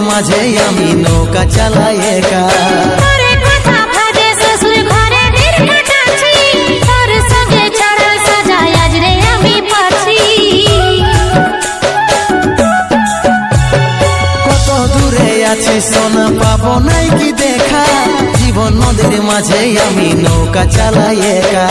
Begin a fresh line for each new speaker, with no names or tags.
মাঝে আমি নৌকা চালাই একা। কত দূরে আছি সোনা পাবো নাই কি দেখা, জীবন নদীর মাঝে আমি নৌকা চালাই একা।